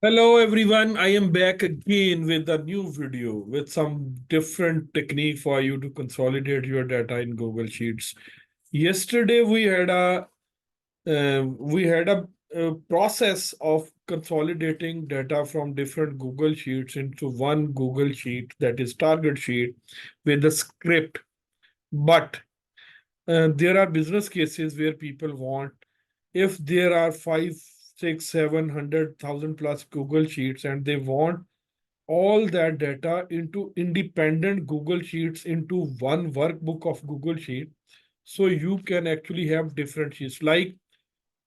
Hello everyone, I am back again with a new video with some different technique for you to consolidate your data in Google Sheets. Yesterday we had a process of consolidating data from different Google Sheets into one Google Sheet, that is target sheet, with a script. But there are business cases where people want, if there are five, six, 700,000 plus Google Sheets and they want all that data into independent Google Sheets into one workbook of Google Sheet. So you can actually have different sheets. Like,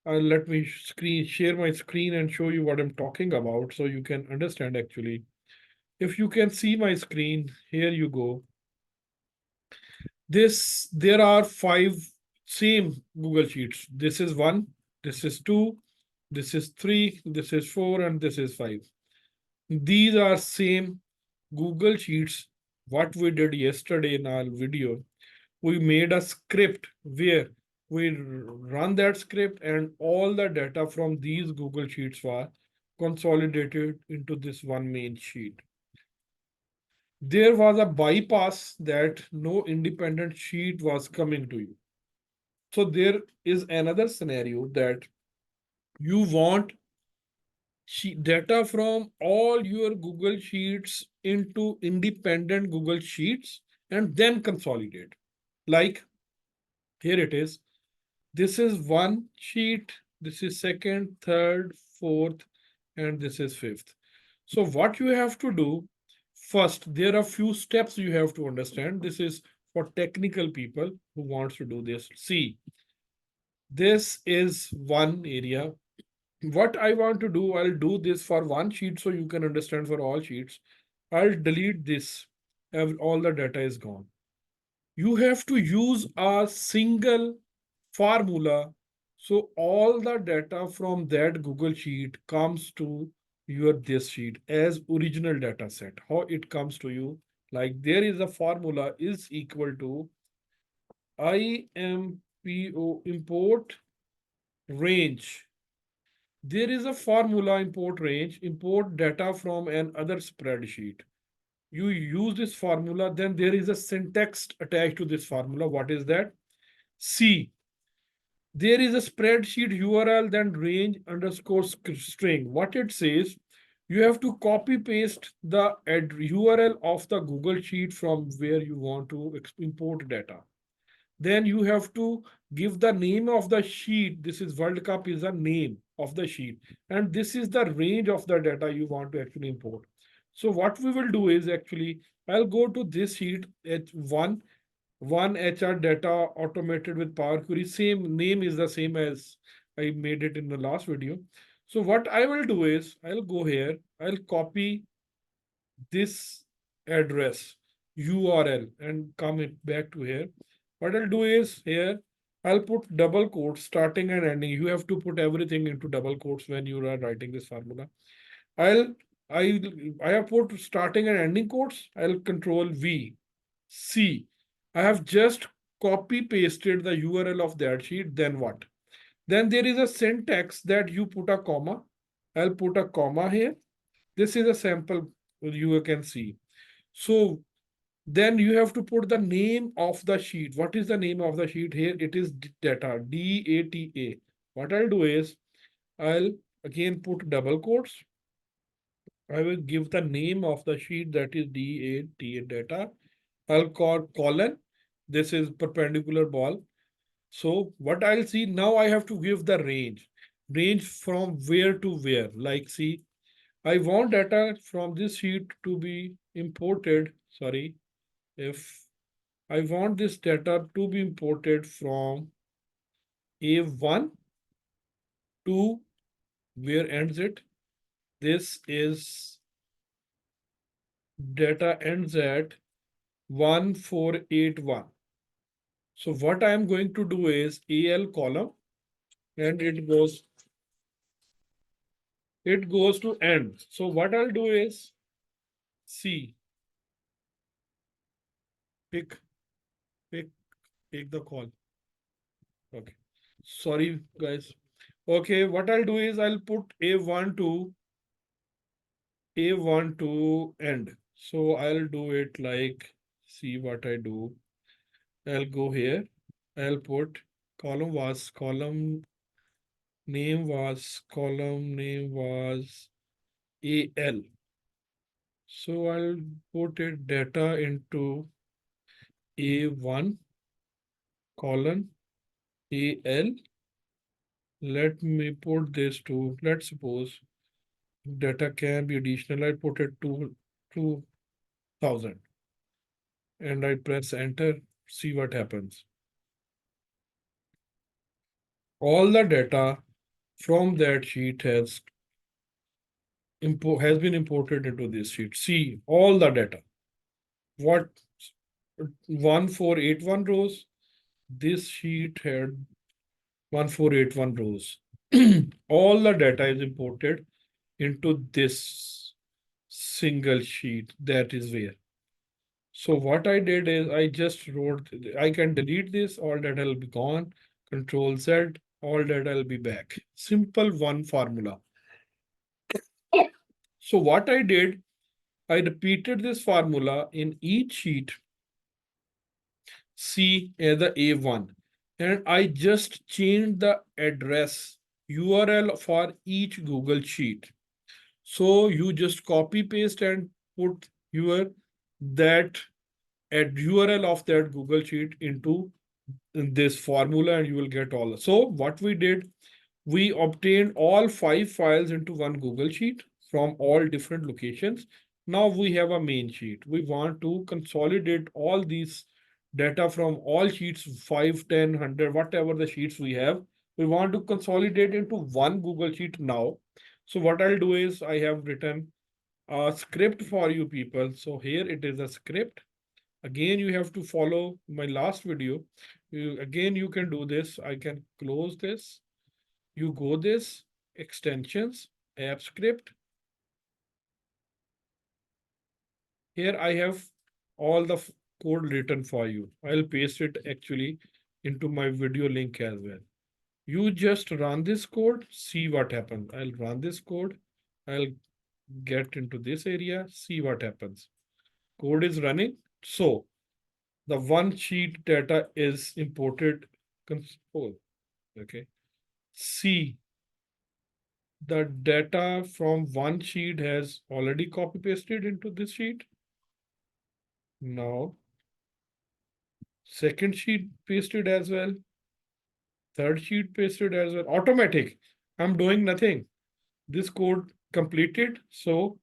let me share my screen and show you what I'm talking about so you can understand actually. If you can see my screen, here you go. There are five same Google Sheets. This is one, this is two, this is three, this is four, and this is five. These are same Google Sheets. What we did yesterday in our video, we made a script where we run that script and all the data from these Google Sheets were consolidated into this one main sheet. There was a bypass that no independent sheet was coming to you. So there is another scenario that you want data from all your Google Sheets into independent Google Sheets and then consolidate. Like, here it is. This is one sheet, this is second, third, fourth, and this is fifth. So what you have to do, first, there are few steps you have to understand. This is for technical people who wants to do this. See, this is one area. What I want to do, I'll do this for one sheet so you can understand for all sheets. I'll delete this. All the data is gone. You have to use a single formula. So all the data from that Google sheet comes to your this sheet as original data set. How it comes to you, like there is a formula is equal to IMPO import range. There is a formula import range, import data from another spreadsheet. You use this formula, then there is a syntax attached to this formula. What is that? C. There is a spreadsheet URL, then range underscore string. What it says, you have to copy paste the URL of the Google Sheet from where you want to import data. Then you have to give the name of the sheet. This is World Cup is the name of the sheet. And this is the range of the data you want to actually import. So what we will do is actually, I'll go to this sheet at one HR data automated with Power Query. Same name is the same as I made it in the last video. So what I will do is I'll go here, I'll copy this address URL and come it back to here. What I'll do is here, I'll put double quotes starting and ending. You have to put everything into double quotes when you are writing this formula. I'll I I have put starting and ending quotes. I'll control V. C. I have just copy pasted the URL of that sheet. Then what? Then there is a syntax that you put a comma. I'll put a comma here. This is a sample you can see. So then you have to put the name of the sheet. What is the name of the sheet here? It is data, DATA. What I'll do is I'll again put double quotes. I will give the name of the sheet, that is DATA data. I'll call colon. This is perpendicular ball. So what I'll see now, I have to give the range. Range from where to where. Like, see, I want data from this sheet to be imported. Sorry, if I want this data to be imported from A1 to where ends it. This is data ends at 1481. So what I am going to do is AL column and it goes to end. So what I'll do is C, pick, pick, take the call. Okay. Sorry, guys. Okay, what I'll do is I'll put A1 to A1 to end. So I'll do it like, see what I do. I'll go here. I'll put column name was AL. So I'll put it data into A1 colon AL. Let me put this to, let's suppose data can be additional. I put it to 2000 and I press enter, see what happens. All the data from that sheet has been imported into this sheet. See all the data. What 1481 rows? This sheet had 1481 rows. All the data is imported into this single sheet. That is where. So what I did is I just wrote, I can delete this, all data will be gone. Control Z, all data will be back. Simple one formula. So what I did, I repeated this formula in each sheet C as the A1 and I just changed the address URL for each Google sheet. So you just copy paste and put your that at URL of that Google sheet into this formula and you will get all. So what we did, we obtained all 5 files into one Google Sheet from all different locations. Now we have a main sheet. We want to consolidate all these data from all sheets, 5, 10, 100, whatever the sheets we have. We want to consolidate into one Google Sheet now. So what I'll do is I have written a script for you people. So here it is a script. Again, you have to follow my last video. Again, you can do this. I can close this. You go this, extensions, app script. Here I have all the code written for you. I'll paste it actually into my video link as well. You just run this code, see what happens. I'll run this code. I'll get into this area, see what happens. Code is running. So the one sheet data is imported. Oh, okay. See, the data from one sheet has already copy pasted into this sheet. Now, second sheet pasted as well. Third sheet pasted as well. Automatic. I'm doing nothing. This code completed. So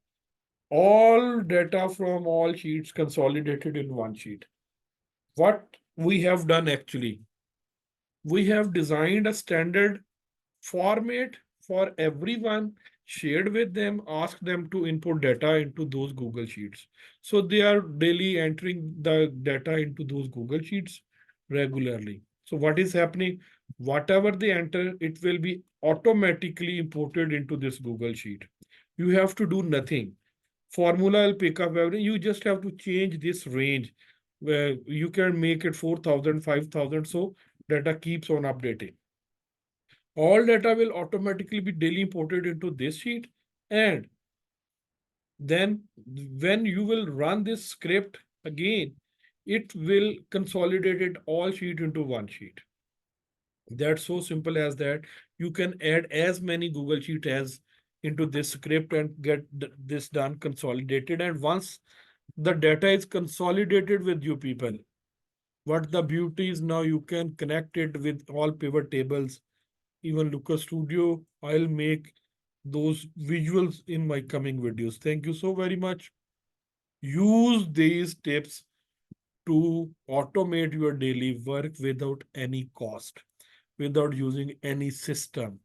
all data from all sheets consolidated in one sheet. What we have done actually, we have designed a standard format for everyone, shared with them, ask them to input data into those Google Sheets. So they are daily entering the data into those Google Sheets regularly. So what is happening? Whatever they enter, it will be automatically imported into this Google Sheet. You have to do nothing. Formula will pick up everything. You just have to change this range where you can make it 4,000, 5,000. So data keeps on updating. All data will automatically be daily imported into this sheet. And then when you will run this script again, it will consolidate it all sheet into one sheet. That's so simple as that. You can add as many Google Sheet as into this script and get this done consolidated. And once the data is consolidated with you people, what the beauty is now you can connect it with all pivot tables, even Looker Studio. I'll make those visuals in my coming videos. Thank you so very much. Use these tips to automate your daily work without any cost, without using any system.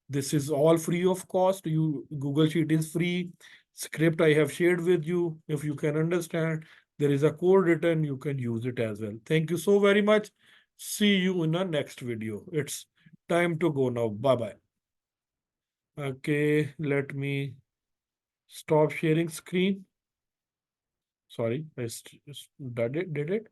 This is all free of cost. You Google Sheet is free. Script I have shared with you. If you can understand, there is a code written, you can use it as well. Thank you so very much. See you in the next video. It's time to go now. Bye bye. Okay, let me stop sharing screen. Sorry, did it?